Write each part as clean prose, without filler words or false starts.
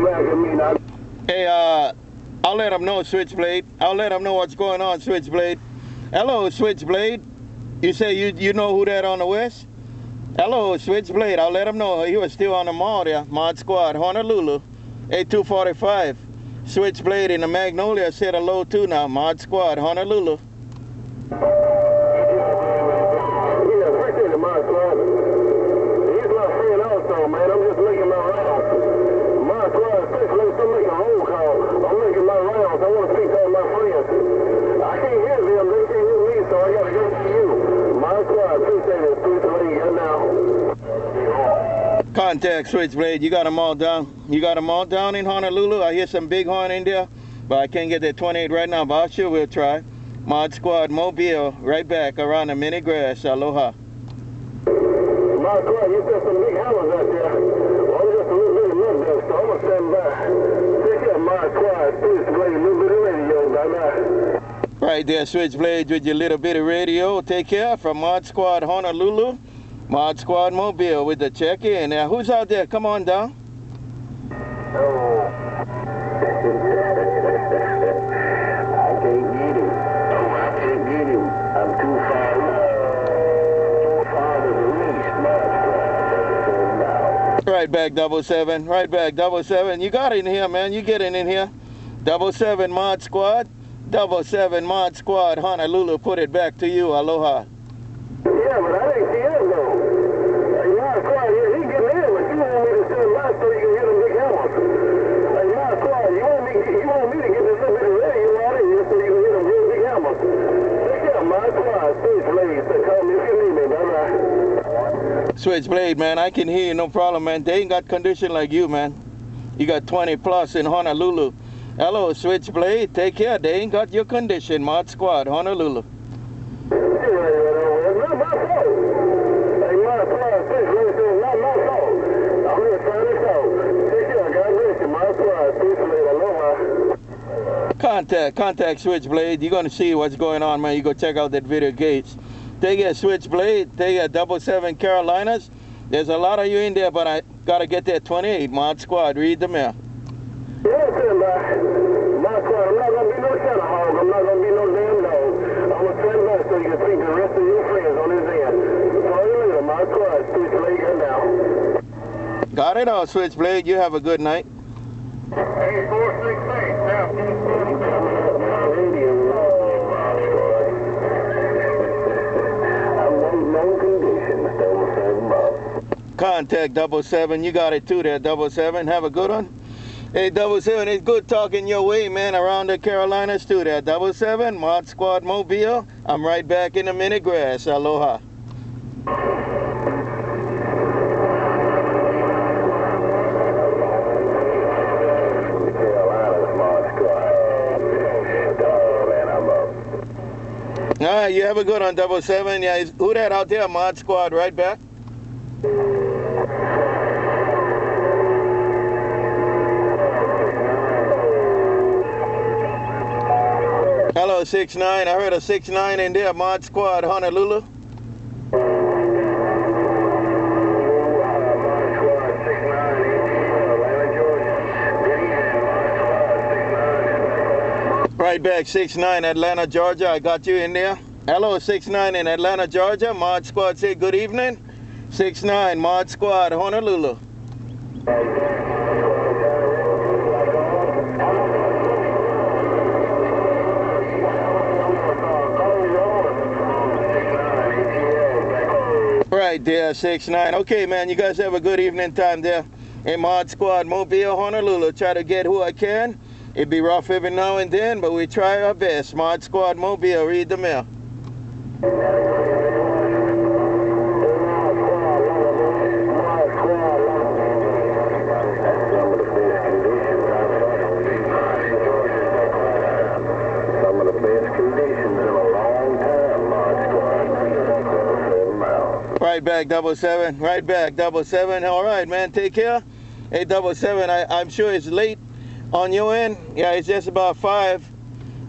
come back at me now. Hey, I'll let them know, SwitchBlade. I'll let them know what's going on, SwitchBlade. Hello, SwitchBlade. You say you know who that on the west? Hello, SwitchBlade. I'll let them know he was still on the mall there. ModSquad, Honolulu, 8245. SwitchBlade in the Magnolia said hello too now. ModSquad, Honolulu. Yeah, appreciate it, ModSquad. He's my friend also, man. I'm just making my rounds. ModSquad, SwitchBlade, I'm making a roll call. I'm making my rounds. I want to speak to all my friends. I can't hear them. They can't hear me, so I got to go to you. ModSquad, appreciate it. SwitchBlade, good now. Contact SwitchBlade. You got them all down. You got them all down in Honolulu. I hear some big horn in there, but I can't get that 28 right now, but I'll sure we'll try. ModSquad Mobile, right back around the mini grass. Aloha. ModSquad, you said some big hammers out there. Well, I'm just a little bit of love there, so I'm going to stand by. Take care, ModSquad. SwitchBlade, a little bit of radio. Bye-bye. Right there, SwitchBlade with your little bit of radio. Take care from ModSquad Honolulu. ModSquad Mobile with the check-in. Now, who's out there? Come on down. Oh. I can't get him. Oh, I can't get him. I'm too far away. Too far to the east, ModSquad. Right back, 7. Right back, 7. You got it in here, man. You getting in here. 7 ModSquad. 7 ModSquad Honolulu. Put it back to you. Aloha. Yeah, but I didn't see him, though. Hey, ModSquad, yeah, he getting in, but you want me to send my so you can hear them big hammers. Hey, ModSquad, you want me to get this little bit of radio out of here so you can hear them real big hammers. Take care, ModSquad. SwitchBlade, so call me if you need me. Bye-bye. SwitchBlade, man, I can hear you, no problem, man. They ain't got condition like you, man. You got 20 plus in Honolulu. Hello, SwitchBlade. Take care. They ain't got your condition. ModSquad, Honolulu. Contact SwitchBlade. You're gonna see what's going on, man. You go check out that VideoGates. They get SwitchBlade. They get 7 Carolinas. There's a lot of you in there, but I gotta get that 28. ModSquad. Read the mail. Listen, ModSquad, I'm not gonna be no shadow hog. I'm not gonna be no damn dog. I'm gonna stand back so you can speak to the rest of your friends on this end. Call you later, ModSquad. SwitchBlade, good now. Got it all, SwitchBlade. You have a good night. 8468, now. Contact 7. You got it too there, 7. Have a good one. Hey, 7, it's good talking your way, man, around the Carolinas too there. 7, ModSquad Mobile. I'm right back in the mini grass. Aloha. All right, you have a good one, 7. Yeah, who that out there? ModSquad, right back. Hello, 6-9. I heard a 6-9 in there. ModSquad, Honolulu. Right back, 6-9, Atlanta, Georgia. I got you in there. Hello, 6-9 in Atlanta, Georgia. ModSquad, say good evening. 6-9, ModSquad, Honolulu. Right there, 6-9. Okay, man, you guys have a good evening time there in ModSquad Mobile, Honolulu. Try to get who I can. It'd be rough every now and then, but we try our best. ModSquad Mobile, read the mail. Right back, 7. Right back, 7. All right, man, take care. Hey, 7, I'm sure it's late on your end. Yeah, it's just about 5.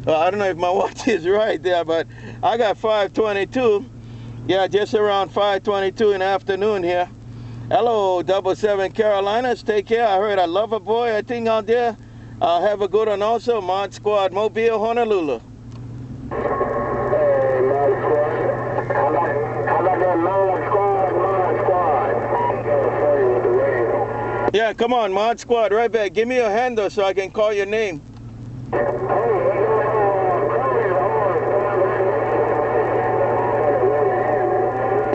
I don't know if my watch is right there, but I got 5:22. Yeah, just around 5:22 in the afternoon here. Hello, 7 Carolinas. Take care. I heard a LoverBoy, I think, out there. Have a good one also. ModSquad, Mobile, Honolulu. Hey, ModSquad. How about that ModSquad? California with the radio. Yeah, come on, ModSquad, right back. Give me your handle so I can call your name.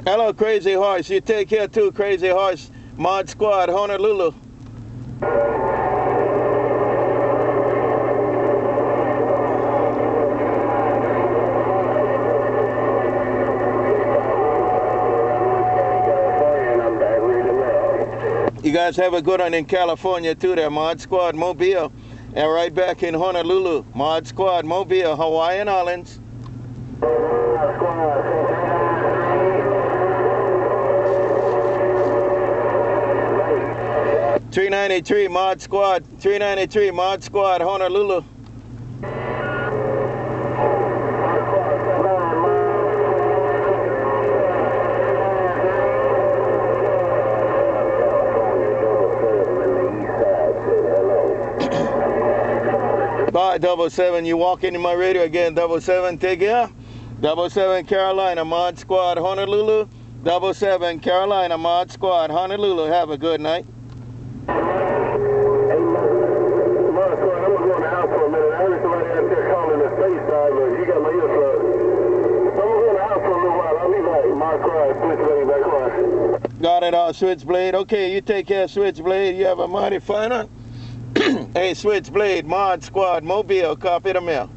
Hello, CrazyHorse. You take care too, CrazyHorse. ModSquad, Honolulu. You guys have a good one in California too there, ModSquad, Mobile. And right back in Honolulu, ModSquad, Mobile, Hawaiian Islands. 393 ModSquad, 393 ModSquad, Honolulu. Bye, 7. You walk into my radio again, 7. Take care. 7 Carolina, ModSquad, Honolulu. 7 Carolina, ModSquad, Honolulu. Have a good night. Got it all, SwitchBlade. Okay, you take care, SwitchBlade. You have a mighty fine one. Hey, SwitchBlade, ModSquad, Mobile, copy the mail.